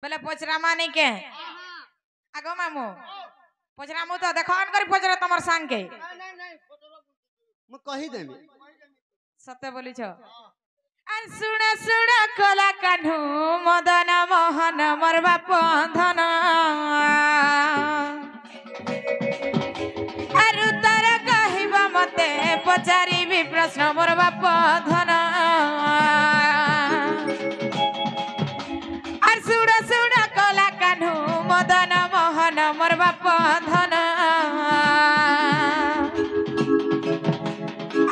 बोले पोचरामा नहीं के आगो मामू पोचरामू तो देखो अन करी पोचरा तमर संग के मु कहि देमी सत्य बोली छो अन सुण सुण कला कान्हू मदन मोहन मोर बाप धन अरु तार कहिबा मते पचारी भी प्रश्न मोर बाप धन सुड़ सुड़ कला कान्हू मदन मोहन मोर बाप धन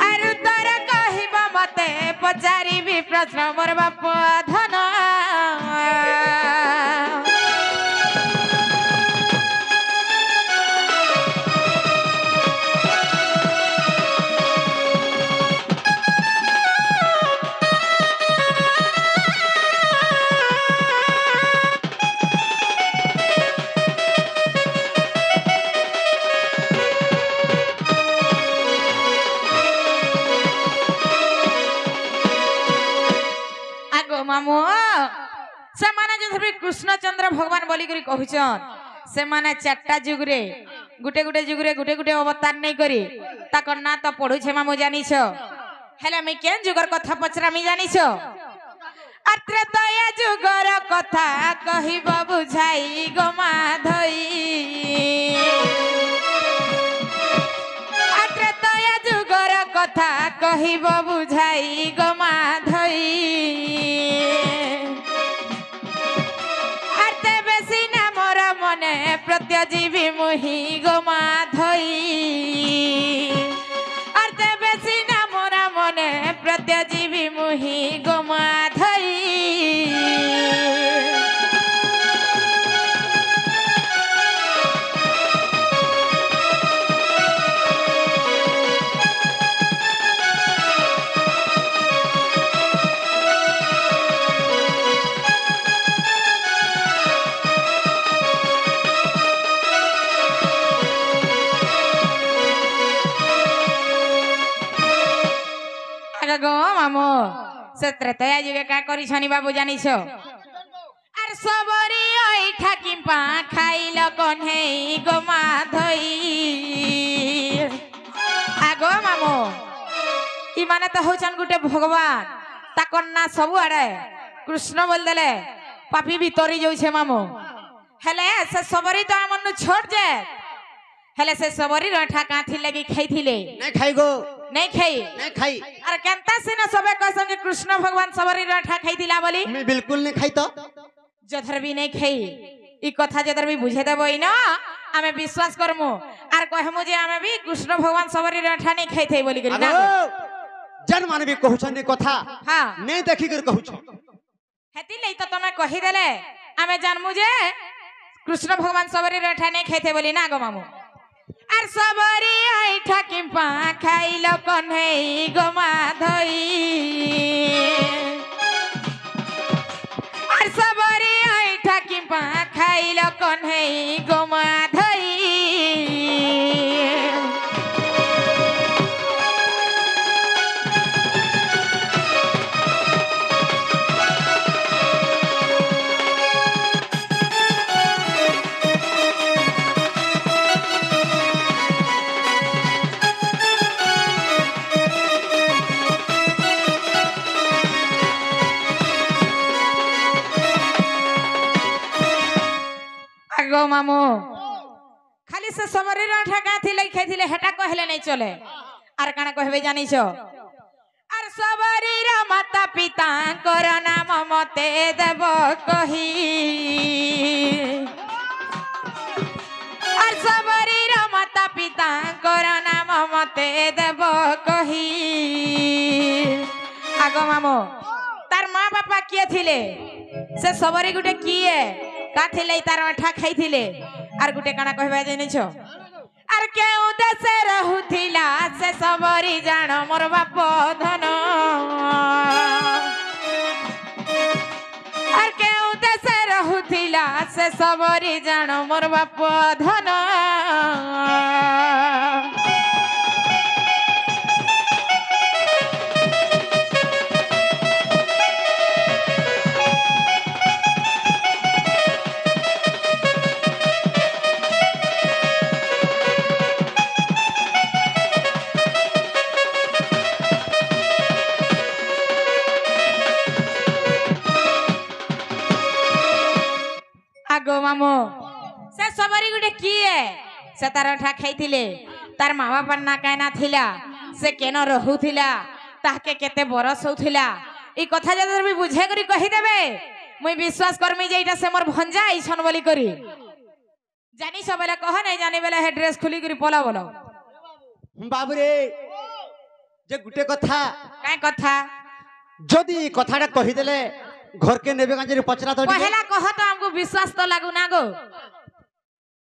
आरु तार कहिबा मते पचारी भी प्रश्न मोर बाप धन मामू से माने जो कृष्णचंद्र भगवान बोली करी कहउछन से माने चारटा जुगरे गुटे गुटे जुगरे गुटे गुटे अवतार नहीं करी ताकर ना तो पढु छे मामू जानिछ हेले मैं केन जुगर कथा पचरा मी जानिछ अत्रेतया जुगर कथा कहिब बुझाई गोमा धई अत्रेतया जुगर कथा कहिब बुझाई गोमा धई प्रत्यजीवी मुही गोमा धई अर्थे बेसी ना मोरा मने प्रत्यजीवी मुही गोमा धई गो मामो से त्रेतया जुगे का करी छनी बाबू जानिछ आर सबरी ओइ ठाकी पा खाइल कन्हई गोमा धई आगो मामो ई माने तो होचन गुटे भगवान ताकर ना सब आड़े कृष्ण बोल देले पापी भीतरी जाउ छे मामो हेले से सबरी तो हमनु छोड़ जे हेले से सबरी रठा काथी लगी खाइथिले नहीं खाई गो नहीं खाई अरे केनता से न सबे कहसन कि कृष्ण भगवान सबरी रठा खाइथिला बोली मैं बिल्कुल नहीं खाई तो जधर भी नहीं खाई ई कथा जधर भी बुझे देबई न आमे विश्वास करमु आर कहमु जे आमे भी कृष्ण भगवान सबरी रठा नहीं खाइथै बोली करी ना जन मानवी कहउछन कथा हां नहीं देखि कर कहउछ हेति लई तो तमे कहि देले आमे जानमु जे कृष्ण भगवान सबरी रठा नहीं खाइथै बोली ना गो मामू आर सबरी आई ठाकी पा खाइल कन्हई गोमा धई आर सबरी आई ठाकी पा खाइल कन्हई गोमा धई गो मामू खाली से सबरी रठा गाथिले खाइथिले हेटा कहले नहीं चले आर काना कहबे जानिछ आर सबरी रा माता पिता कर नाम मते देव कही आर सबरी रा माता पिता कर नाम मते देव कही आगो मामू तार मां बापा किए थिले से सबरी गुटे किए काथिले तार अठा खाइथिले आर गुटे काना कहबा जानिछ आर केउ देशे रहुथिला से सबरी जान मोर बाप धन आर केउ देशे रहुथिला से सबरी जान मोर बाप धन আগো মামু সে সবরি গুটে কিয়ে সে তার ঠা খাইছিলে তার মা বাপার না কায়না থিলা সে কেন রহুথিলা তাহাকে কেতে বরস হউথিলা এই কথা যদি তুমি বুঝে করি কহি দেবে মুই বিশ্বাস করমি যে এটা সে মোর ভঞ্জা আইছন বলি করি জানি সবেলা কহ নাই জানি বেলা হে ড্রেস খুলি করি পলা বলো বাবুরে যে গুটে কথা কাই কথা যদি কথাটা কহিদেলে ঘরকে নেবে কাজে পচরা তো পহেলা কহ তো আমকু বিশ্বাস তো লাগু না গো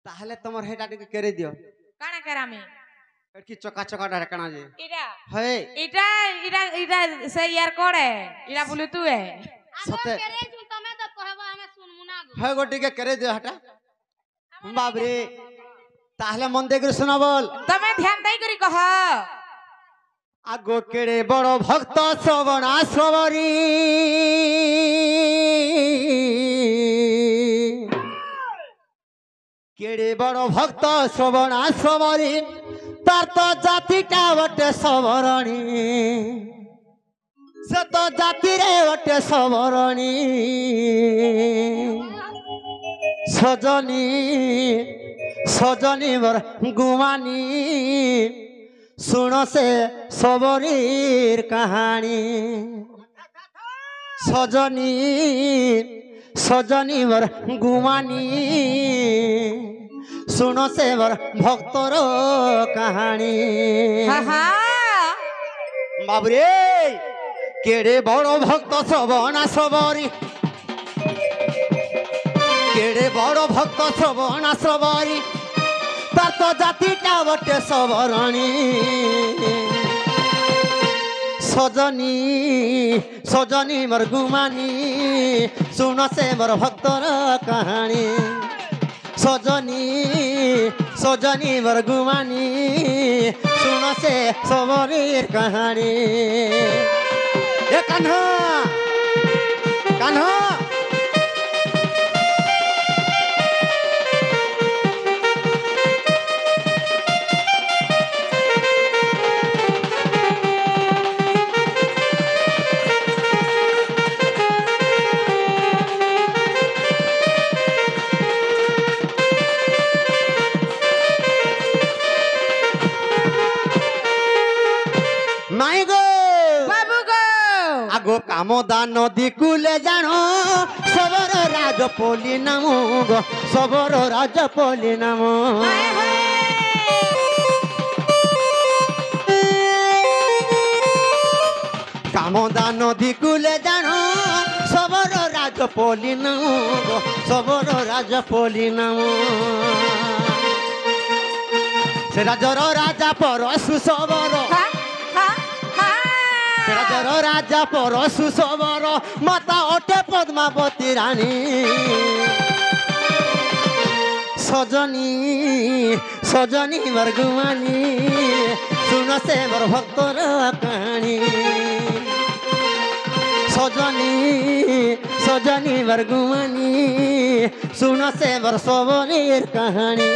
তাহলে তোমার হেটা টিকে কেরে দিও কানা কেরামি কি চকা চকাটা কানা যে এটা হয় এটা এটা এটা সে ইয়ার করে এটা বলি তুই সতে તમે તો કહેવા અમે સુનમુ ના ગો হয় গোটিকে কেরে দিও হেটা বাবরে তাহলে মন দিয়ে করে শোনা বল তুমি ধ্যান দেই করি কহ আগো কেড়ে বড় ভক্ত শ্রবণা শ্রবরী কেড়ে বড় ভক্ত শ্রবণা শ্রবরী তার তো জাতিটা বটে সবরণী সে তো জাতিরে বটে সবরণী সজনী সজনী বর গুমানী শুণ সে সবরীর কাহানি সজনী সজনী বর গুমানী শুণ সে বর ভক্তর কাহানি হা বাবরে কেড়ে বড় ভক্ত শ্রবণা শ্রবরী কেড়ে বড় ভক্ত শ্রবণা শ্রবরী তার তো জাতিটা বটে সবরণী সজনী সজনী মোর গুমানী শুণ সে মোর ভক্তর কাহানি সজনী সজনী মোর গুমানী শুণ সে সবরীর কাহানি এ কাन्हा কাन्हा মাই গো বাবু গো আগো কামদা নদী কুলে জানো সবর রাজ পলি নাম গো সবর রাজ পলি নাম হায় হায় কামদা নদী কুলে জানো সবর রাজ পলি নাম গো সবর রাজ পলি নাম সে রাজর রাজা পরশু সবর হা হা হা রাজর রাজা পরশু সবর মাতা ওটে পদ্মাবতী রানী সজনী সজনী বরগুমানী শুণ সে বর ভক্তর কাহানি সজনী সজনী বরগুমানী শুণ সে বর সবরীর কাহানি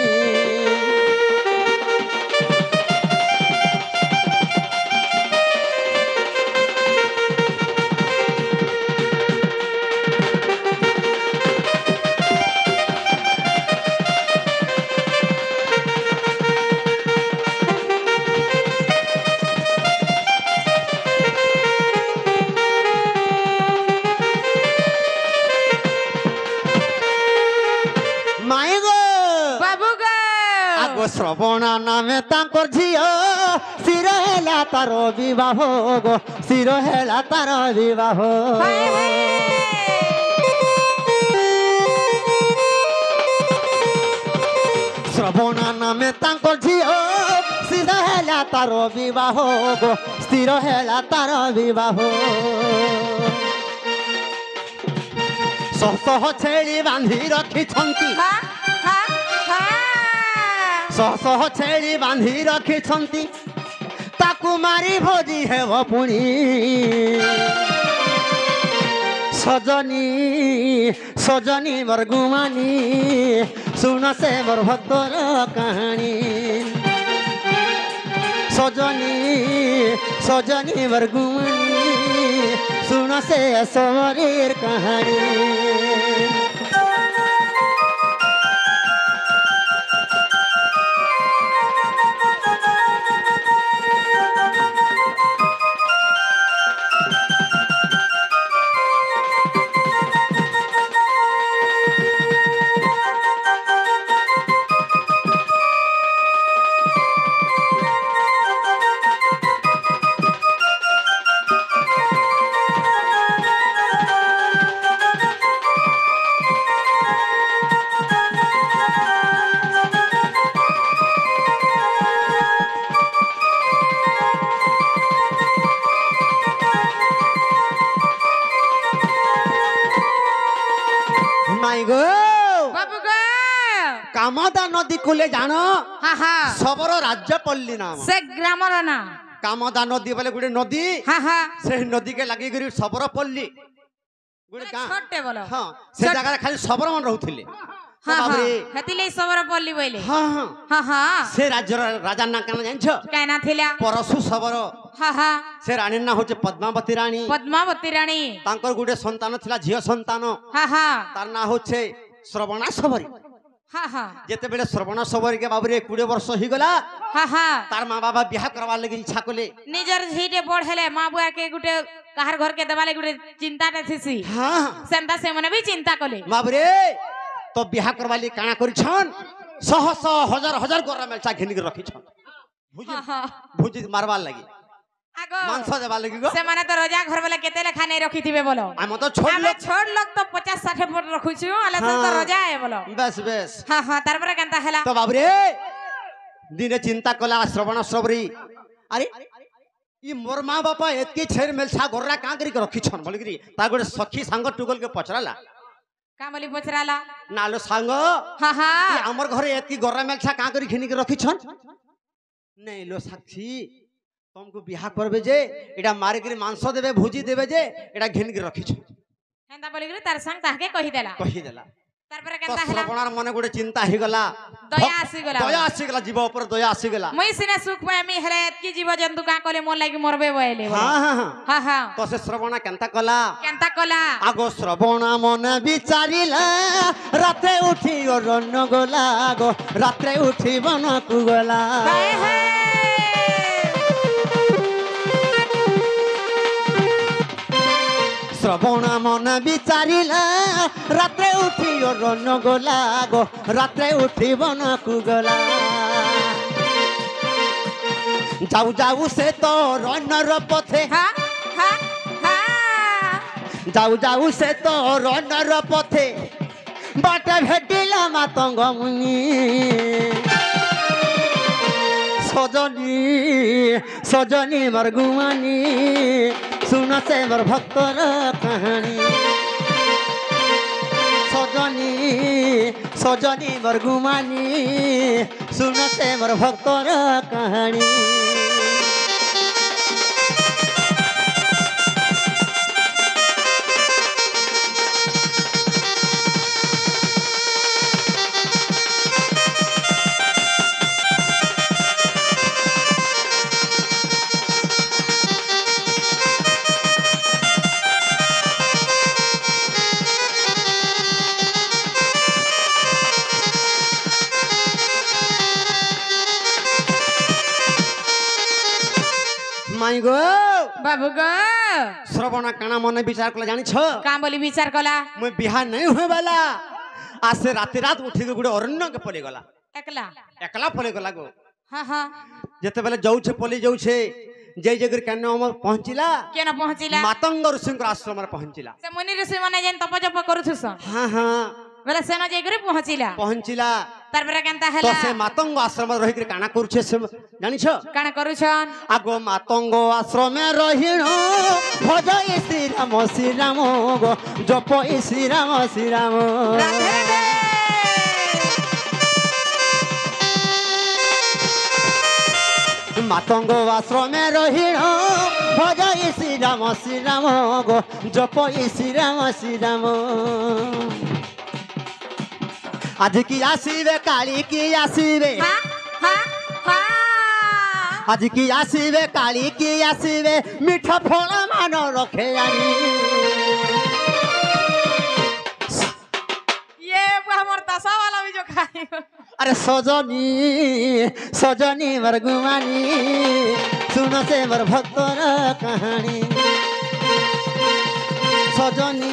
মাই গো বাবু গো আগো শ্রবণা নামে তাঙ্কর ঝিও শির হেলা তার বিবাহ গো শির হেলা তার বিবাহ হায় হায় শ্রবণা নামে তাঙ্কর ঝিও শির হেলা তার বিবাহ গো স্থির হেলা তার বিবাহ শহ ছেড়ি বাঁধি রখিছন্তি হা হা হা শহ ছেড়ি বাঁধি রখিছন্তি তাকু মারি ভোজি হেব পুଣି সজনী সজনী বরগুমানী শুণ সে বর ভক্তর কাহানি সজনী সজনী বরগুমানী শুণ সে সবরীর কাহানি মাই গো বাবু গো কামদা নদী কূলে জানো হা হা সবর রাজ্য পল্লী নাম সে গ্রামর না কামদা নদী বলে গোটে নদী হা হা সেই নদীকে লাগিকি সবর পল্লী গোটে গাঁ ছোটে বলো হ্যাঁ সে জায়গায় খালি সবর মানে রহুଥିଲେ হা হা বাবরে হেতিলে সবর পল্লী বইলে হ্যাঁ হ্যাঁ হা হা সে রাজ্যর রাজার নাম কেন জানিছ কাইনা থিলা পরশু সবর হা হা সে রানীর না হচ্ছে পদ্মাবতী রানী পদ্মাবতী রানী তাঙ্কর গোটে সন্তান ଥିଲା ঝিও সন্তান হা হা তার না হচ্ছে শ্রবণা সবরী হা হা যেতেবেলে শ্রবণা সবরীকে বাবুরে 20 বর্ষ হইগলা হা হা তার মা বাবা বিবাহ করবার লাগি ইচ্ছা কলে নিজের ঝিটে বড় হেলে মা বুয়া কে গুটে কাহার ঘর কে দেবালে গুটে চিন্তাটা থিসি হ্যাঁ সেন্তা সে মনে বি চিন্তা কলে বাবুরে তো বিবাহ করবার লাগি কাଣା করিছন শহ শহ হাজার হাজার গরা মেলচা ঘিনিকে রখিছন ভুজি হা হা ভুজি মারবার লাগি আগো মাংস দেবার লাগি গো সে মানে তো রোজা ঘর বলে কেতে লেখা নাই রখিথিবে বলো আমি তো ছোট আমি লোক ছোট লোক তো 50-60 ফুট রখুছি আলে তো হ্যাঁ। রোজা আয় বলো বেশ বেশ হা হা তারপরে কেনতা হেলা তো বাবুরে দিনে চিন্তা কলা শ্রবণ সবরী আরে ই মোর মা বাপা এতকি ছেড় মেলছা গররা কাঁ করি রখিছন বলিকি তা গোটে সখী সাঙ্গ টুগল কে পচরালা কা বলি পচরালা নালো সাঙ্গ হা হা ই আমার ঘরে এতকি গররা মেলছা কাঁ করি ঘিনিকে রখিছন নেই লো সাক্ষী তোমাকে বিহা করবে যে এটা মারিকি মাংস দেবে ভুজি দেবে যে এটা ঘিনিকে রখিছন হেন্দা বলি তার সঙ্গ তাকে কহি দেলা কহি দেলা তারপরে তো কেনতা হেলা শ্রবণার মনে গোটে চিন্তা হইগলা দয়া আসিগলা দয়া আসিগলা জীব উপর দয়া আসিগলা মই সিনে সুখ পাই আমি হেলে এতকি জীব জন্তু কা কলে মোর লাগি মরবে বইলে বলো হ্যাঁ হ্যাঁ হ্যাঁ হা হা তো সে শ্রবণা কেনতা কলা কেনতা কলা আগো শ্রবণা মনে বিচারিলা রাতে উঠি অরণ্য গলা গো রাত্রে উঠি বনকু গলা হায় হায় শ্রবণা মনে বিচারিলা রাত্রে উঠি অরণ্য গলা গো রাত্রে উঠি বনকু গলা যাও যাও সে তো অরণ্যর পথে হা হা হা যাও যাও সে তো অরণ্যর পথে বাটে ভেটিলা মাতঙ্গ মুনি সজনী সজনী মোর গুমানি শুনছে মোর ভক্তর কাহানি সজনী সজনী মোর গুমানি শুনছে মোর ভক্তর কাহানি মাই গো বাবু গো শ্রবণা কানা মনে বিচার কলা জানিছ কা বলি বিচার কলা মুই বিহা নাই হয়ে বেলা আসে রাতে রাত উঠি গোটে অরণ্যকে পলি গলা একলা একলা পলি গলা গো হা হা যেতেবেলে যাউছে পলি যাউছে যে জায়গায় কেন আমার পৌঁছিলা কেন পৌঁছিলা মাতঙ্গ ঋষিঙ্কর আশ্রমে পৌঁছিলা সে মুনি ঋষি মানে যেন তপ জপ করুথুস হ্যাঁ হ্যাঁ বেলা সেন যাই করে পৌঁছিলা পৌঁছিলা তারপরে কেনতা তো হেলা সে মাতঙ্গ আশ্রমে রহিকি কানা করছে সে জানিছ কাণ করুছন আগো মাতঙ্গ আশ্রমে রহিণ ভজ শ্রীরাম গো জপ শ্রীরাম শ্রীরাম রাধে রাধে। মাতঙ্গ আশ্রমে রহিণ ভজ শ্রীরাম শ্রীরাম গো জপ শ্রীরাম শ্রীরাম আজ কি আসিবে কালি কি আসিবে হা হা হা আজ কি আসিবে কালি কি আসিবে মিঠ ফল মান রখে আনি ये हमर दशा वाला भी जो खाई আরে সজনী সজনী মোর গুমানি শুনছে মোর ভক্তর কাহানি সজনী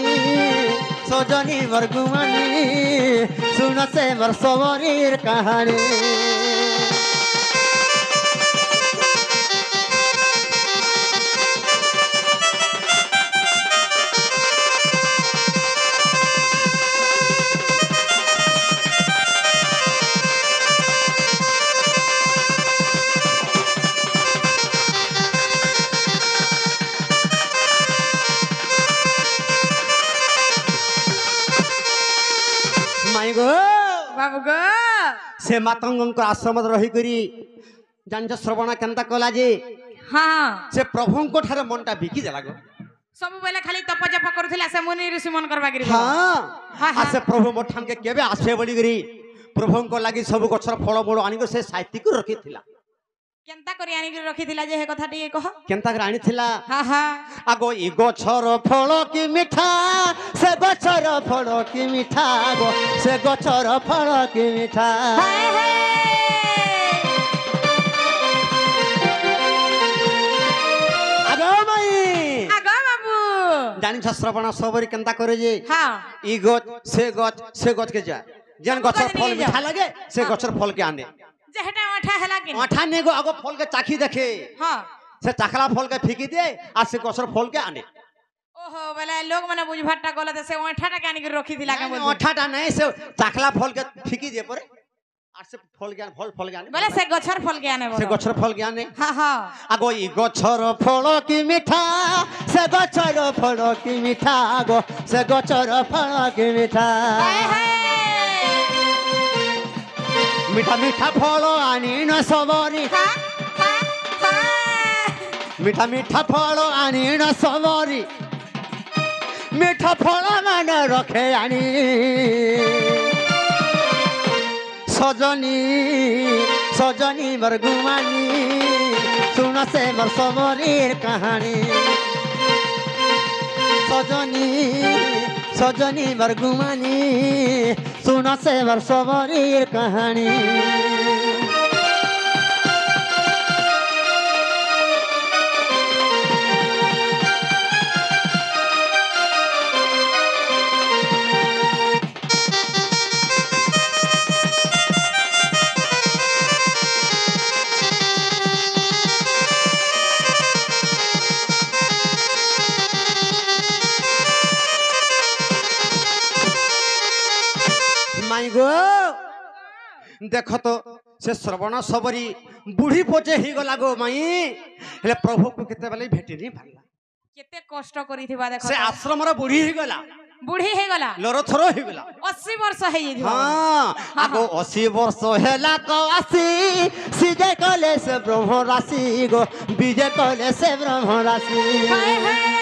सजनी मोर गुमानी सुन से मोर सबरीर कहानी माई गो बाबू गो से मातंग आश्रम रही करी जान श्रवण केनता कला जे हाँ से प्रभु को ठारे मनटा बिकी देला गो सब बेले खाली तप जप करूथिला से मुनि ऋषि मन करबा गिरी हाँ हाँ, हाँ। आ से प्रभु मोठान के केबे आसे बली करी प्रभु को लागि सब गछर फल मूल आनी से साहित्य को रखी थिला केनता करी आनी रखिथिला जे हे कथा टिके कह केनता कर आनी थिला हाँ हाँ आगो ई गछर फल की मिठा से गछर फल की मिठा गो से गछर फल की मिठा हाय हाय आगो माई आगो बाबू जानी श्रवण सबरी केनता करे जे हाँ ई गछ से गछ के जा जन गछर फल मिठा लगे से गछर फल के आने जे हेटा आठा हला कि आठा ने गो आगो फल के चाखी देखे हाँ से चाखला फल के फिकी दे आ से गछर फल के आने ओहो बेले लोग माने बुझभाटा गलत से आठाटा के आनी रखिथिला के बोल आठाटा नहीं से चाखला फल के फिकी दे परे आ से फल के फल के आने बोले से गछर फल के आने से बोलो गछर फल के आने हाँ हाँ आगो ई गछर फल की मिठा से गछर फल की मिठा आगो से गछर फल की मिठा हाय हाय मीठा मीठा फल आनी न सबरी हाँ हाँ हाँ मीठा मीठा फल आनी न सबरी मीठा फल मान रखे आनी सजनी सजनी मोर गुमानी सुन से मोर सबरीर कहानी सजनी सजनी मोर गुमानी सुन से मोर सबरीर कहानी माई गो देख तो से श्रवण सबरी बुढ़ी पोचे ही गला गो माई हेले प्रभु को केते बेले भेटी नहीं पारला केते कष्ट करिथिबा देखो से आश्रम रे बुढ़ी ही गला बुढ़ी हे गला लरो थरो ही गला 80 वर्ष हे ये हाँ आगो 80 वर्ष हेला को आसी सीजे कले से ब्रह्म राशि गो बीजे कले से ब्रह्म राशि हाय हाय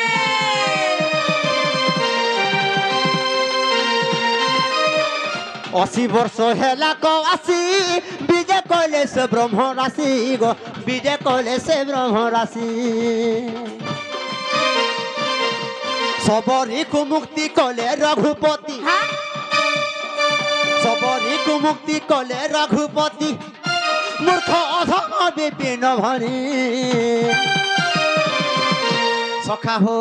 80 वर्ष हेला को आसी बीजे कले से ब्रह्म राशि गो बीजे कले से ब्रह्म राशि सबरी को मुक्ति कले रघुपति हाँ सबरी को मुक्ति कले रघुपति मूर्ख अधम विपिन भरी सखा हो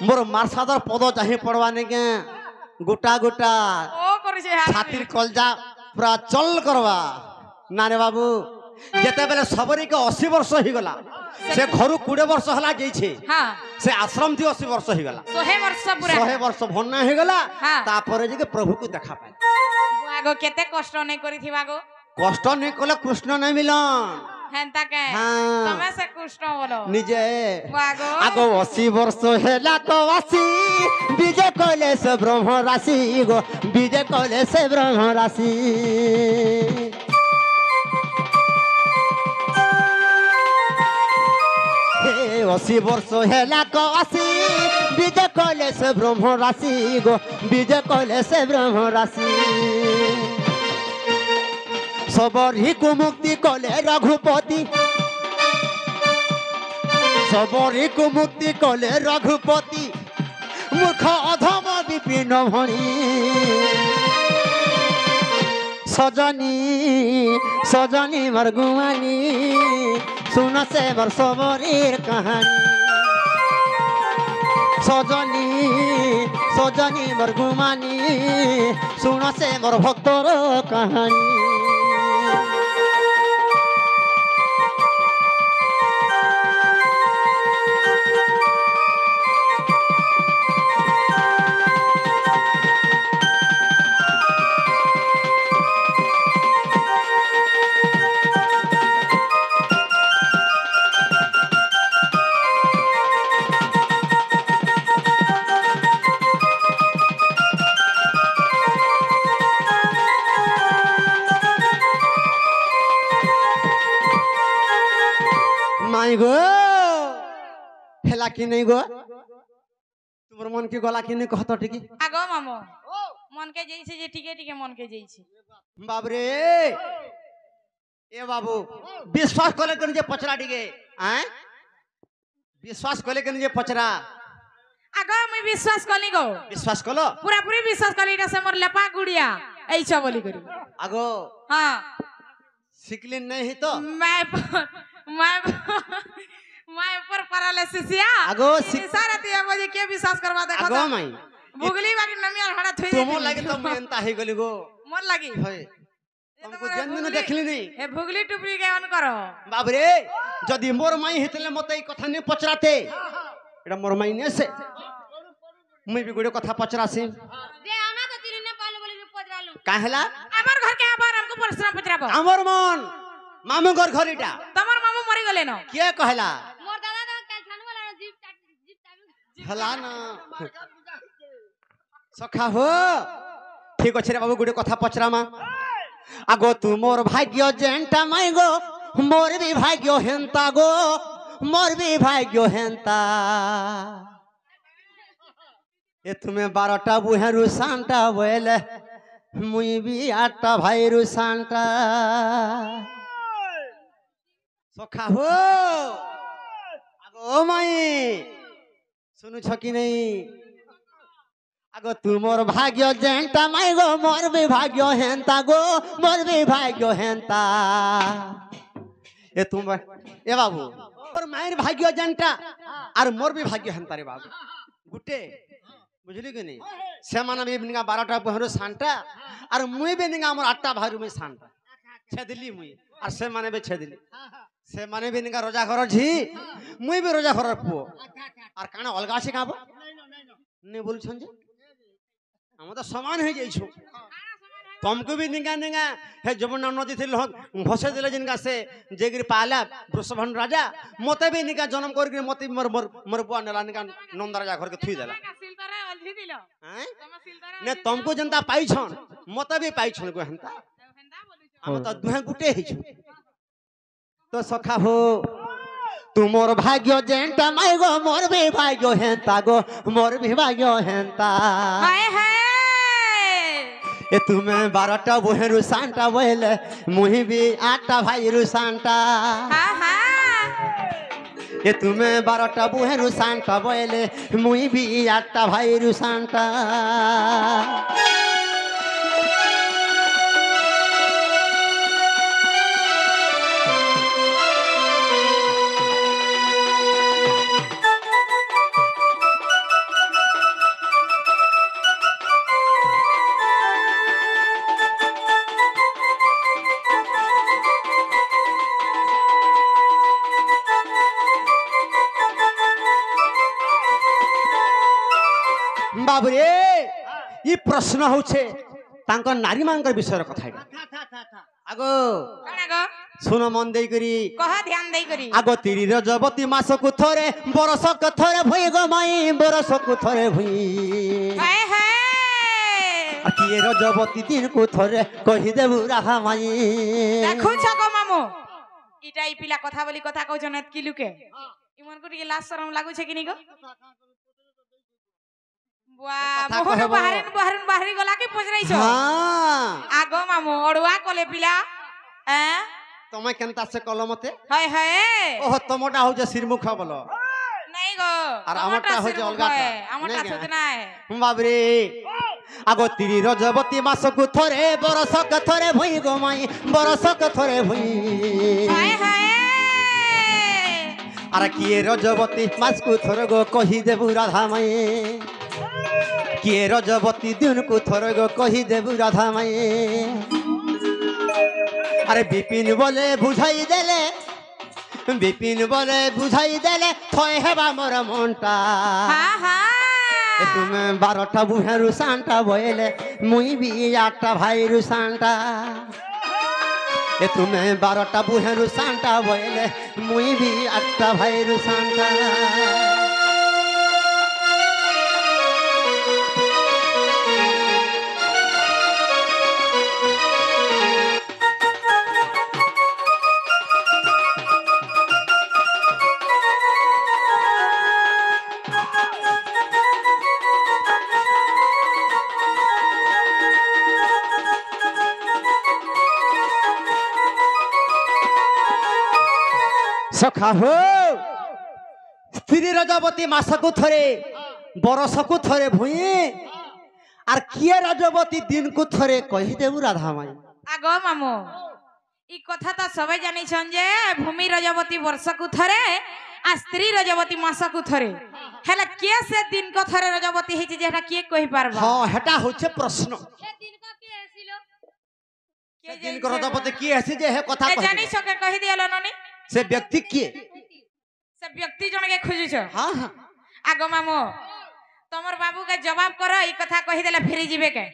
मोर मार्सादर पद चाहे पड़वा नहीं के गोटा गोटा ओ करि छै हाथ छातिर कलजा पूरा चल करवा ना रे बाबू जेते बेले सबरी के 80 वर्ष ही गला से घर 20 वर्ष हला जई छे हाँ से आश्रम थी 80 वर्ष ही गला 100 वर्ष पूरा 100 वर्ष भन्ना ही गला हाँ। तापरे जे के प्रभु को देखा पाए आगो केते कष्ट नै करिथिबा गो कष्ट नहीं कले कृष्ण नहीं मिलन हेंता के हाँ। तमे से कृष्ण बोलो निजे वागो आगो 80 वर्ष हेला तो 80 बीजे कले से ब्रह्म राशि गो बीजे कले से ब्रह्म राशि हे 80 वर्ष हेला को 80 बीजे कले से ब्रह्म राशि गो बीजे कले से ब्रह्म राशि सबरी को मुक्ति कले रघुपति सबरी को मुक्ति कले रघुपति मूर्ख अधम विपिन भणी सजनी सजनी मोर गुमानी सुन से मोर सबरीर कहानी सजनी সজনী মোর ঘুমানি শুন সে মোর ভক্তর কাহানি মাই গো হেলা কি নেই গো তোমার মন কি গলা কি নেই কহতো ঠিকই আগো মামু মনকে যাইছে যে টিকে টিকে মনকে যাইছে বাবরে এ বাবু বিশ্বাস কলে কেন যে পচরা টিকে হ্যাঁ বিশ্বাস কলে কেন যে পচরা আগো আমি বিশ্বাস কলি গো বিশ্বাস কলো পুরাপুরি বিশ্বাস কলি এটা সে মোর লেপা গুড়িয়া এই ছ বলি করি আগো হ্যাঁ শিখলেন नहीं तो मैं मैं मैं ऊपर पैरालिसिस या আগো सारा दिया मुझे के विश्वास करवा देखो আগো মাই भुगली बाकी नमिया हड़ा थई तुम लगे तो मैं एंता हे गली गो मोर लगी होय तुमको जन्म न देखली नहीं ए भुगली टुपरी के ऑन करो बाबरे जदी मोर माई हेतले मते ई कथा ने पचराते एटा मोर माई ने से मुई भी गुडे कथा पचरासी जे आमा तो तिरी ने पाले बोली पजरालु काहेला हमर घर के आबार हमको प्रश्न पचराबो हमर मन मामू घर घरीटा तमर मामू मरि गले न के कहला मोर दादा तो कल छन वाला जीप हला ना सखा हो ठीक अछि रे बाबू गुडे कथा पचरामा आगो तू मोर भाग्य जेंटा माई गो मोर भी भाग्य हेंता गो मोर भी भाग्य हेंता ए तुम्हें 12टा बुहे रुसांटा बोले मुई भी 8टा भाई रुसांटा सखा हो आगो माई सुनु छ कि नहीं आगो तू मोर भाग्य जेंटा माई गो मोर भी भाग्य हेंता गो मोर भी भाग्य हेंता ए तुम ए बाबू मोर मायर भाग्य जेंटा और मोर भी भाग्य हेंता रे बाबू गुटे बुझली कि नहीं से माना भी निगा 12टा बहरू सांटा और मुई भी निगा मोर 8टा भारू में सांटा छेदली मुई और से माने भी छेदली से माने भी निगा रोजा घर झी मुई भी रोजा घर पुओ और काना अलगा से काबो नहीं बोल छन जे हम तो समान है जाइछो तुमको भी निगा निगा हे जमुना नदी थी लोग भसे दिले जिनका से जेगिर पाला वृषभन राजा मते भी निगा जन्म कर के मते मोर मोर मोर बुआ नेला निगा नंद राजा घर के थुई देला सिलतरा अलझी दिलो हैं तम सिलतरा ने तुमको जनता पाई छन मते भी पाई छन को हंता हेंदा बोली हम तो दुहे गुटे ही छु तो सखा हो तू मोर भाग्य जेंटा माई गो मोर भी भाग्य हेंता गो मोर भी भाग्य हेंता हाय हाय ए तुम्हें 12टा बुहे रुसांटा बोले मुही भी 8टा भाई रुसांटा हां हां ए तुम्हें 12टा बुहे रुसांटा बोले मुही भी 8टा भाई रुसांटा बाबरे ये प्रश्न होछे तांको नारी मांगर विषय कथा आगो कणा गो सुन मन देई करी कह ध्यान देई करी आगो तिरी रजबती मास को थरे बरस को थरे भई गो माई बरस को थरे भई हाय हाय अकिए रजबती दिन को थरे कहि देबु राहा माई देखु छगो मामू इटा ई पिला कथा बोली कथा कहउ जने की लुके इमन को टिके लाज शरम लागु छे कि नी गो वाह कथा मोहन कहबो। बाहरी गला के पजराई छ हां आगो मामू अड़ुआ कोले पिला हैं तमे केनता से कलमते हाय हाय ओह तमोटा हो जे सिरमुख बोलो नहीं गो और आमटा हो जे अलगा आमटा सोच ना है बाबरे आगो तिरी रजबती मास को थरे बरस को थरे भई गो माई बरस को थरे भई हाय हाय अरे किए रजबती मास को थरे गो कहि देबु राधा माई किए रजबती दिन को थर गो कही देबु राधा माई अरे विपिन बोले बुझाई देले विपिन बोले बुझाई देले थय हेबा मोर मनटा हाँ हाँ तुमे 12टा बुहे रुसानटा बोले मुई भी 8टा भाई रुसानटा तुमे 12टा बुहे रुसानटा बोले मुई भी 8टा भाई रुसानटा सखा हो स्त्री रजबती मासकु थरे बरसकु थरे भुई आर किए रजबती दिन को थरे कही देबु राधा माई आगो मामो ई कथा तो सबे जानी छन जे भूमि रजबती वर्ष को थरे आ स्त्री रजबती मास को थरे हेला के से दिन को थरे रजबती हिच जेटा के कहि पारबा हां हेटा होचे प्रश्न ए दिन का के हसिलो से दिन को रजबती की हसी जे हे कथा ए कहि जानी सके कहि दियलो ननी से व्यक्ति किए से व्यक्ति जन के खोजु छ हां हां आगो मामो तमर बाबू के जवाब करो ई कथा कहि देले फेरी जिवे के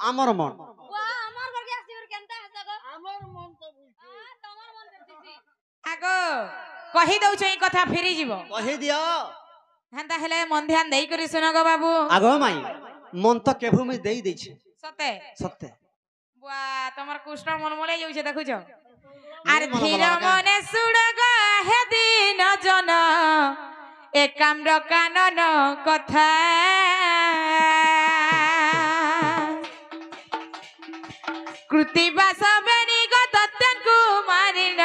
आमर मन वाह हमर घर के हसिबर केनता हसगो हमर मन तो बुझी हां तमर मन देखिसी आगो कहि दउ छ ई कथा फेरी जिवो कहि दियो हेंता हेले मन ध्यान देई करी सुनो गो बाबू आगो माई मन तो केभू में देई दै छै सते सत्य वाह तमर कृष्ण मन मोले जाउ छ देखु छ আর মন ধীর মন মনে সুড়গ হে দিন জন একাম্র কানন কথা কৃতিবাস বেনিগত তেঙ্কু মারিন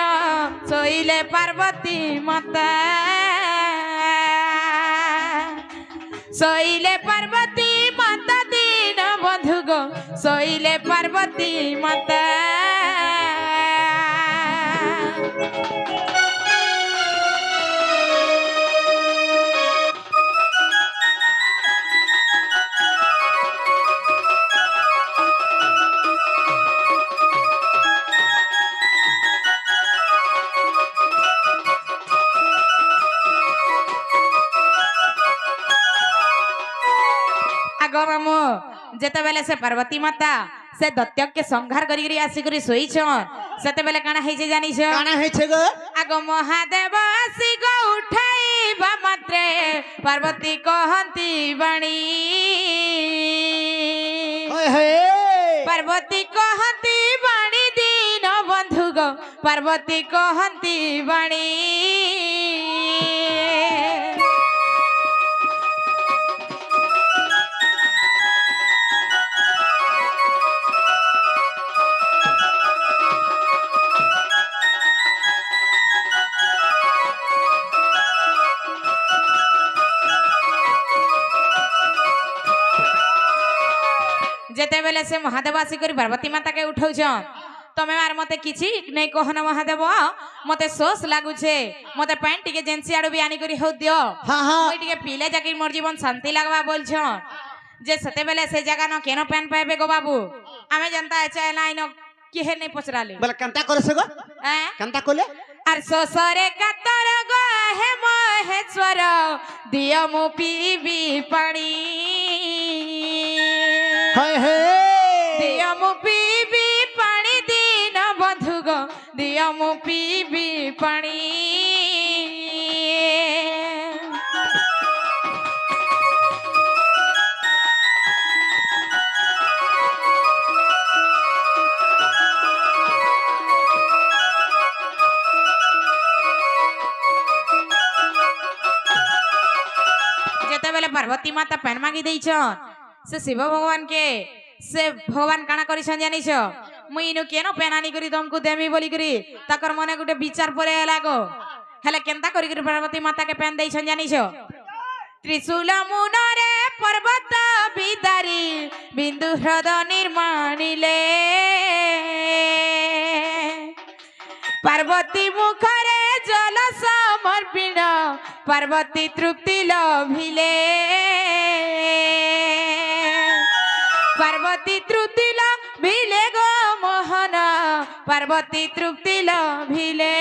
শৈলে পার্বতী মাতা শৈলে পার্বতী মাতা দিন বন্ধু গো শৈলে পার্বতী মাতা आगो जेते बेले से पार्वती माता से दत्य के संहार करी आसी करी सोई छन सेते बेले काना हे जे जानी छ काना हे छे गो आगो महादेव आसी गो उठाइबा मात्रे पार्वती कहंती बाणी ओए हे पार्वती कहंती बाणी दीन बंधु गो पार्वती कहंती बाणी जेते बेले से महादेव आसी करी पार्वती माता के उठाउ छन तमे मार मते किछि नै कहन महादेव मते सोस लागु छे मते पैंट टिके जेंसी आडो भी आनी करी हो दियो हां हां ओइ टिके पीले जाके मोर जीवन शांति लागबा बोल छन जे सते बेले से जगह न केनो पेन पाएबे गो बाबू आमे जनता चाहे लाइन किहे नै पचराले बोले कंता करे से गो हैं कंता कोले आर सोसरे कातर गो हे महेश्वर दियो मु पीबी पानी हाय हे दियो मु पीबी पानी दीन बंधु गो दियो मु पीबी पानी जेते बेले पार्वती माता पेन मांगी देई छन से शिव भगवान के से भगवान काना करी छन जानी छ मुई नु केनो पेनानी करी तुमको देमी बोली करी ताकर मने गुटे विचार परे लागो हेले केनता करी करी पार्वती माता के पेन देई छन जानी छ त्रिशूल मुनरे पर्वत बिदारी बिंदु हृद निर्माणिले पार्वती मुखरे जल समर्पिण पार्वती तृप्ति लभिले पार्वती तृप्ति लभिले गो मोहन पार्वती तृप्ति लभिले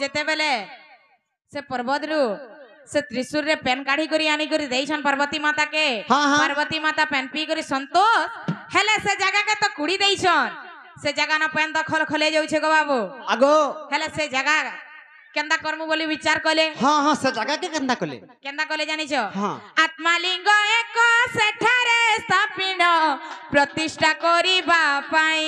जेते बेले से पर्वत रु से त्रिशूल रे पेन काढ़ी करी आनी करी देइछन पार्वती माता के हाँ, हाँ। पार्वती माता पेन पी करी संतोष हेले से जगह के तो कुड़ी देइछन से जगह न पेन तो खल खले जाउछे गो बाबू आगो हेले से जगह केंदा करमु बोली विचार कले हाँ हाँ से जगह के केंदा कले जानिछ हाँ आत्मालिंग एक सेठारे स्थापित प्रतिष्ठा करिबा पाई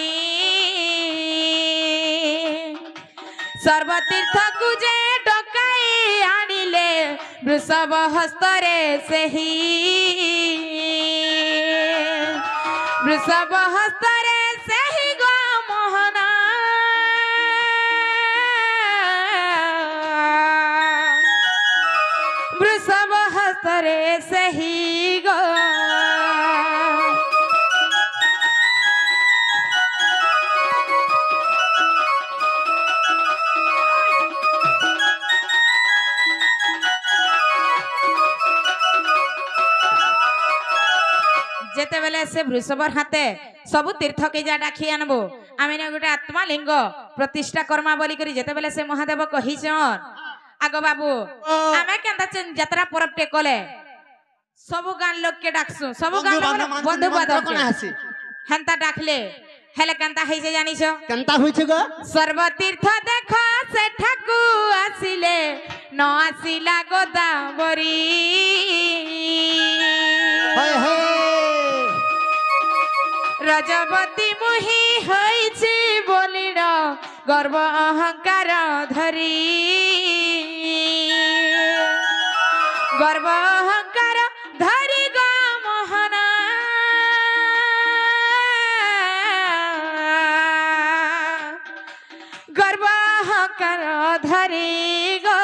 सर्वतीर्थ गुजे डकाई आनिले वृषभ हस्तरे सेही वृषभ हस्तरे सेही गो मोहन वृषभ हस्तरे सेही गो जेते बेले से वृषभर हाथे सबु तीर्थ के जा डाकी आनबो आमे ने गोटे आत्मा लिंग प्रतिष्ठा कर्मा बोली करी जेते बेले से महादेव कहिछन आगो बाबू आमे केंदा यात्रा परब टेकले सबु गान लोग के डाकसु सबु गान बंधु बांधव के हंता डाकले हेले केंता हेजे जानिछो केंता होइछ गो सर्व तीर्थ देख से ठाकु आसिले न आसिला गोदावरी हाय हाय रजवती मुही होइछि बोलिन गर्व अहंकार धरी गर्व अहंकार धरी गो मोहन गर्व अहंकार धरी गो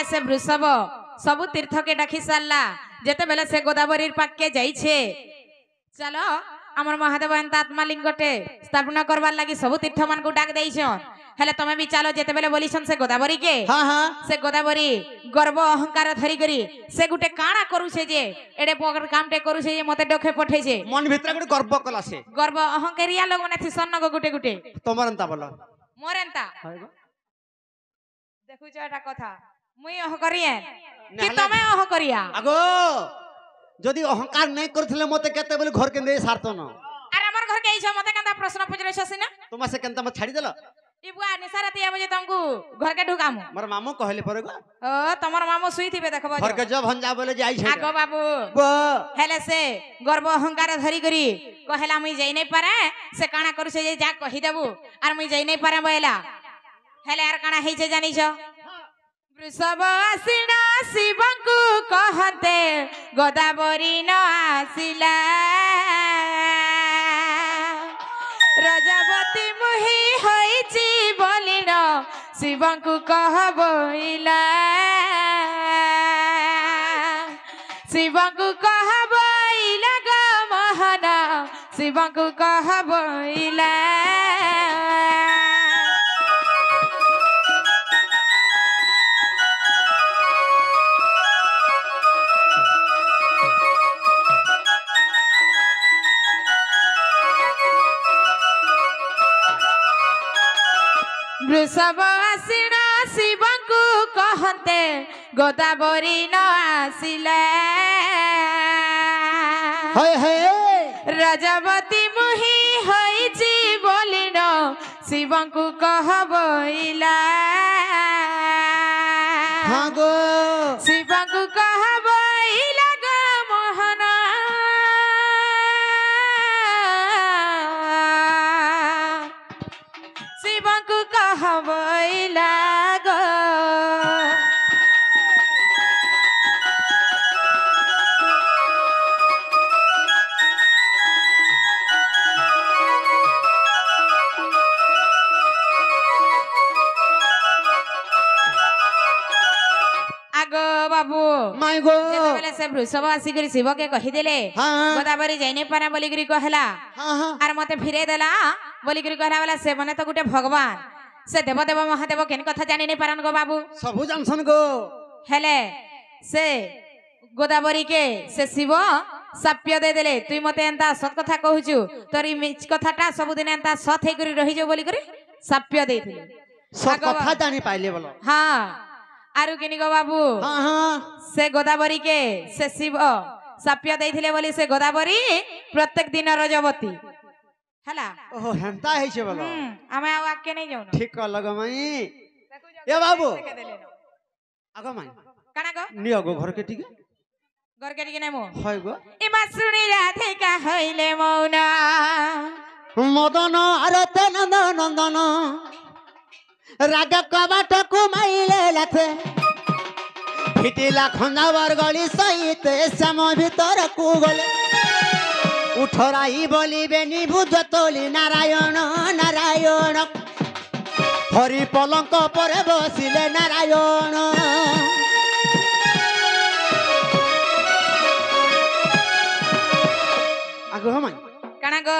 से वृषभ सबु तीर्थ के डाकी सारला जेते बेले से गोदावरी पाक के जाइछे चलो हमर महादेव एंता आत्मा लिंगटे स्थापना करबार लागि सबु तीर्थ मान को डाक देइछन हेले तमे भी चलो जेते बेले बोलिछन से गोदावरी के हाँ हाँ से गोदावरी गर्व अहंकार धरी करी से गुटे काना करू छे जे एडे पगर कामटे करू छे जे मते डखे पठे छे मन भीतर गुटे गर्व कला से गर्व अहंकारिया लोग माने थिसन गो गुटे गुटे तोमर एंता बोलो मोर एंता देखु छ एटा कथा मुई अह करिए कि तमे अह करिया आगो जदि अहंकार नहीं करथिले मते केते बोले घर के दे सारतो न अरे हमर घर के इछा मते कंदा प्रश्न पूछरे छसी ना तुमा से केंता म छाड़ी देलो ई बुआ निसारती आबे जे तुमको घर के ढुकामु मोर मामू कहले परे गो ओ तमर मामू सुई थिबे देखबो घर के जब हंजा बोले जाई छे आगो बाबू बो हेले से गर्व अहंकार धरी करी कहला मुई जाई नै पारे से काना करू से जे जा कहि देबू आर मुई जाई नै पारे बोला हेले आर काना हेइ छे जानि छ वृषभ आसिना शिवंकु कहते गोदावरी न आसिला रजवती मुही होइछि बोलिन शिवंकु कहबइला शिवंकु कहबइला ग मोहन शिवंकु कहबइला वृषभ आसिना शिवंकु कहते गोदावरी न आसिले हाय हाय रजवती मुही होइछि बोलिन शिवंकु कहबइला हां गो शिवंकु कहबइला ग मोहन शिव बाबू माई गो जेतेबेले से वृषभ आसिकरी शिव के कहि देले हाँ। गोदावरी जाइने पारा बोली करी कहला हाँ हाँ आर मते फिरे देला बोली करी कहला वाला से मने तो गुटे भगवान से देव देव महादेव केन कथा जानि नै पारन गो बाबू सबु जानसन गो हेले से गोदावरी के से शिव साप्य दे देले तुई मते एंता सत कथा कहूचु तोरी मिछ कथाटा सब दिन एंता सत हे करी रहि जो बोली करी साप्य देथिले सब कथा जानी पाइले बोलो हाँ आरु केनी गो बाबू हाँ हाँ से गोदावरी के से शिव साप्य देथिले बोली से गोदावरी प्रत्येक दिन रजवती हला ओहो हेंता है छे बोलो आमे आ आके नहीं जाऊ ठीक कर लगा माई ए बाबू आगो माई काना गो नियो गो घर के ठीक घर के ठीक नै मो হয় গো इमा सुनी राधिका हइले मौना মদন আরতে নন্দন নন্দন রাগ কবাট কুমাইলে লাথে ফিটিলা খঞ্জাবার গলি সহিতে শ্যাম ভিতর কুগলে উঠরাই বলিবে নিবুজতলি নারায়ণ নারায়ণ হরি পলঙ্ক পরে বসিলে নারায়ণ आगो हम काना गो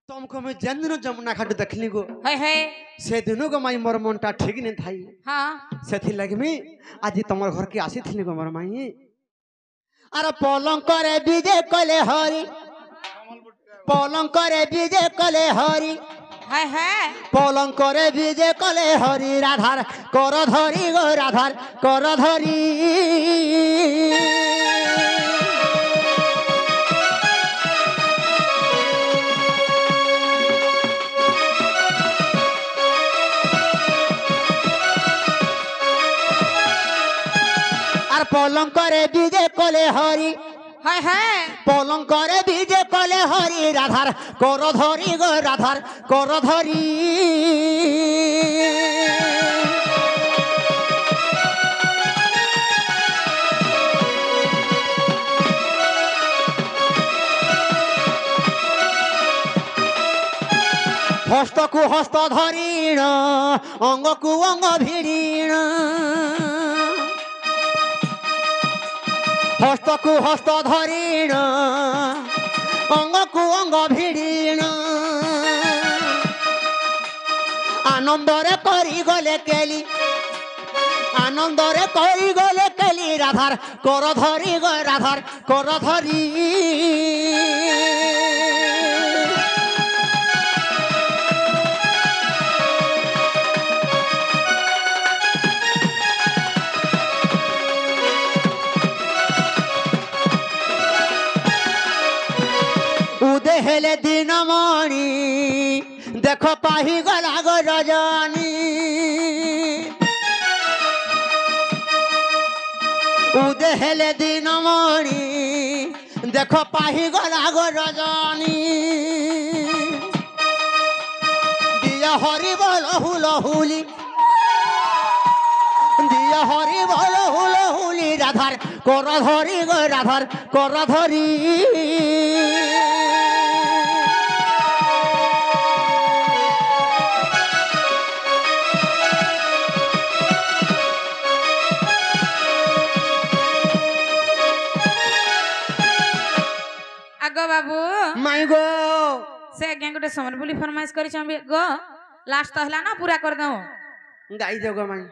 तुमको मैं जन्दिन जमुना घाट देखली गो हय हय से दिनो गो माई मोर मनटा ठीक नहीं थाई हां सेथि लगी मी आज तमर घर के आसी थिली गो मोर माई अरे पलंक रे विजय कले हरि पलंक रे विजय कले हरि हय हय पलंक रे विजय कले हरि राधार कर धरी गो राधार कर धरी पलंक रे विजय कले हरि हय हय पलंक रे विजय कले हरि राधार कर धरी गो राधार कर धरी हस्त को हस्त धरीण अंग को अंग भिड़ीण हस्त को हस्त धरीण अंग को अंग भिड़ीण आनंदरे करी गले केली आनंदरे करी गले केली राधार कर धरी गो राधार कर धरी हेले दिन मणि देख पाही गला गो रजनी उदे हेले दिन मणि देख पाही गला गो रजनी दिया हरि बोल हुल हुली दिया हरि बोल हुल हुली राधार कर धरी गो राधार कर धरी आगो बाबू माई गो से आज्ञा गोटे समरपुली फरमाइश करिछ गो लास्ट तो हला ना पूरा कर दऊ गाई दो गो माई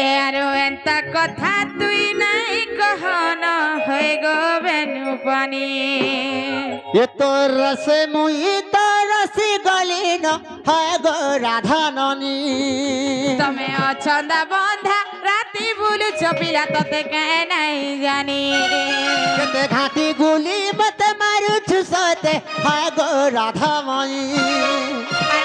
एरो एंता कथा तुई नहीं कहन होय गो बेनु पानी ये तो रस मुई तो रसी गली न है गो राधा ननी तमे अछंदा बंधा राती बुलु चपिला तते कहे नहीं जानी केते घाटी गुली मत मारू छुसते है गो राधा मई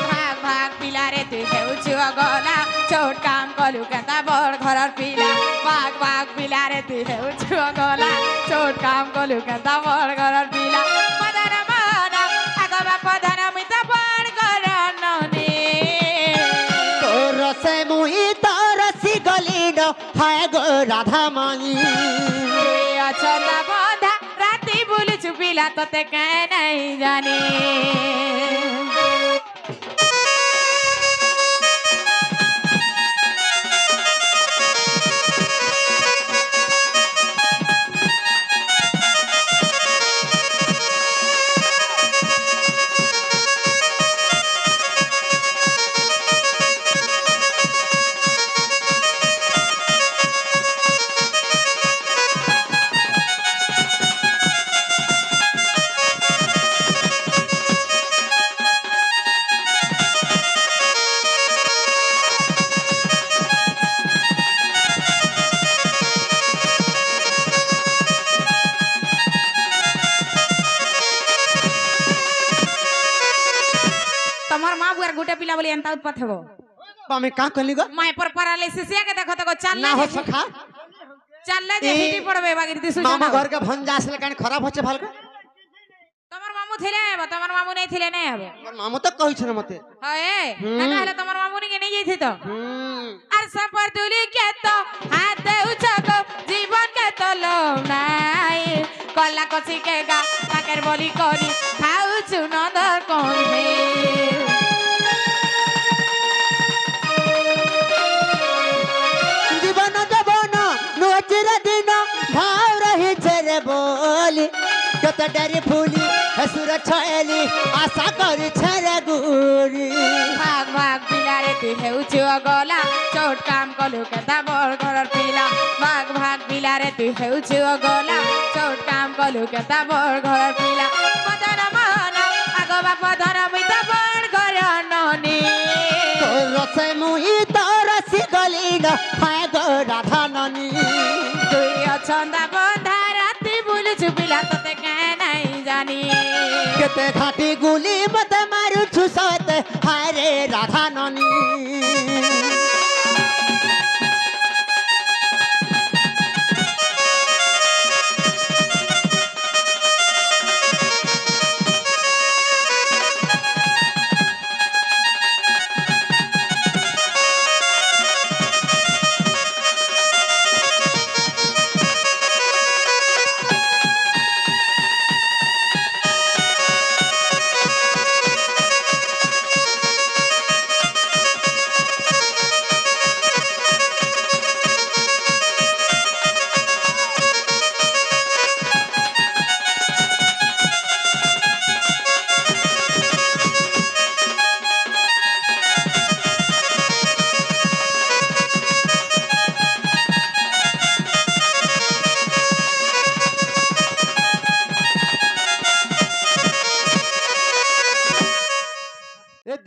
भाग भाग पिला रे तुई हेउछु गला छोट काम कलु केता बड़ घरर पिला भाग भाग पिला रे तुई हेउछु गला छोट काम कलु केता बड़ घरर पिला मदन माना आगवा पधन मित बड़ घरर ननी तो रस मुई तो रसी गली न है गो राधा मई अछंदा बंधा राती बुलु चुपिला तते कहे नहीं जानी घर गुटे पिला बोली एंता उत्पात हेबो আমি কা কলি গো माय पर पैरालिसिस के देखो तो चल না हो সখা चल जे हिटी पड़बे बागिर दिसु মামা ঘর के भंजा আসলে কান खराब হচ্ছে ভালো तमर मामू थिले हेबो तमर मामू नहीं थिले नहीं हेबो मोर मामू तो कहिछ न मते हए ना कहले तमर मामू ने नहीं जाई तो আর সফর তুলি কে তো হাতে উছাকো জীবন কে তো লো নাই কলা কছি কে গা তাকের বলি করি খাউছু নদর কোনে জীবন জবন নচির দিন ভাও রহি ছেড়ে বলি কত ডরি ফুলি হসুর ছয়লি আশা করি ছেড়ে গুরি ভাগ ভাগ পিলারে তুই হেউছু গলা চোট কাম কলু কে দাবর ঘরর পিলা ভাগ ভাগ পিলারে তুই হেউছু গলা চোট কাম কলু কে দাবর ঘরর পিলা মদর মন আগো বাপ ধর মুই দাবর ঘর ননি তোর রসে মুই তোর রসি গলি না হায় গো রাধা ননি তুই অছন্দা বন্ধা রাতি বুলুছু পিলা তোতে কে নাই জানি কেতে খাটি গুলি মতে মারুছু সতে হায় রে রাধা ননি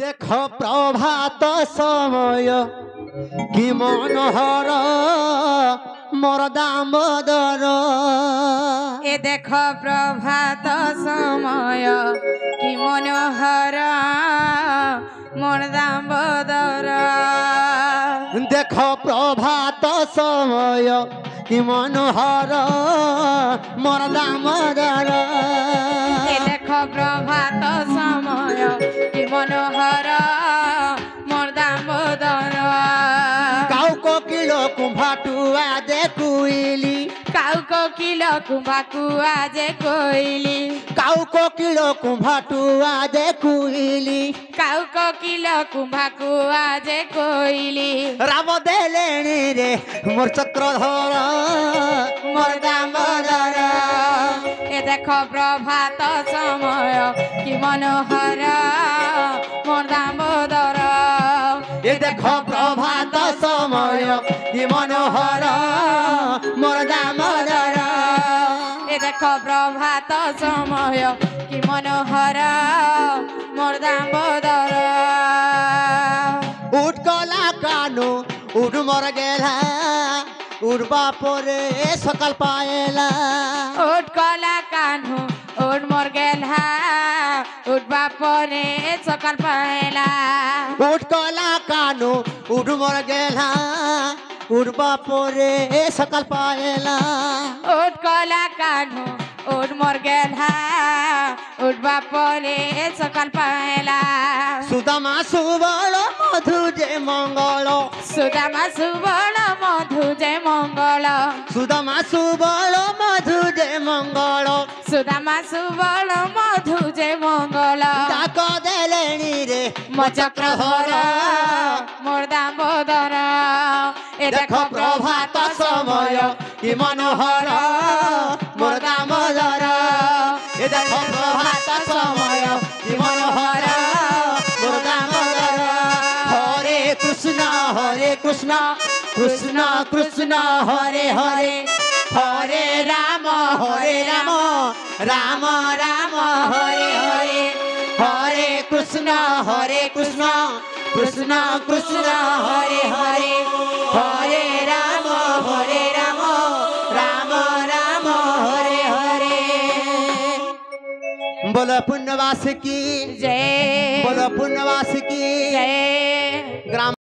দেখো প্রভাত সময় কি মনোহর মোর দামোদর এ দেখো প্রভাত সময় কি মনোহর মোর দামোদর দেখো প্রভাত সময় কি মনোহর মোর দামোদর এ দেখো প্রভাত সময় কি মনোহর মোর দামোদর কাউ কোকিল কুম্ভাটুয়া দেখুইলি কাউ কোকিল কুম্ভাকু আজে কইলি কাউ কোকিল কুম্ভাটুয়া দেখুইলি কাউ কোকিল কুম্ভাকু আজে কইলি রাম দেলেনি রে মোর চক্রধর মোর দামোদর এ দেখো প্রভাত সময় কি মনোহর মোর দামোদর এ দেখো প্রভাত সময় কি মনোহর মোর দামোদর এ দেখো প্রভাত সময় কি মনোহর মোর দামোদর উঠ কলা কানু উঠ মর গেলা উড়বা পরে সকাল পায়েলা ওট কলা কানু ওট মোর গেলহা উঠবা পরে সকাল পাইলা উঠ কলা কানু উঠ মর গেলা উড়বা পরে সকাল পায়েলা ওট কলা কানু ওট মোর গেলহা উঠবা পরে সকাল পাইলা সুদামা সুবল মধু যে মঙ্গল সুদামা সুবল মধু যে মঙ্গল সুদামা সুবল মধু যে মঙ্গল সুদামা সুবল মধু যে মঙ্গল ডাক দেলেনি রে মো চক্রধর মোর দামোদর এ দেখো প্রভাত সময় কি মনোহর মোর দামোদর এ দেখো প্রভাত সময় কি মনোহর মোর দামোদর হরে কৃষ্ণ কৃষ্ণ কৃষ্ণ হরে হরে হরে রাম রাম রাম হরে হরে হরে কৃষ্ণ কৃষ্ণ কৃষ্ণ হরে হরে হরে রাম রাম রাম হরে হরে बोलो पुण्यवास की जय बोलो पुण्यवास की जय ग्राम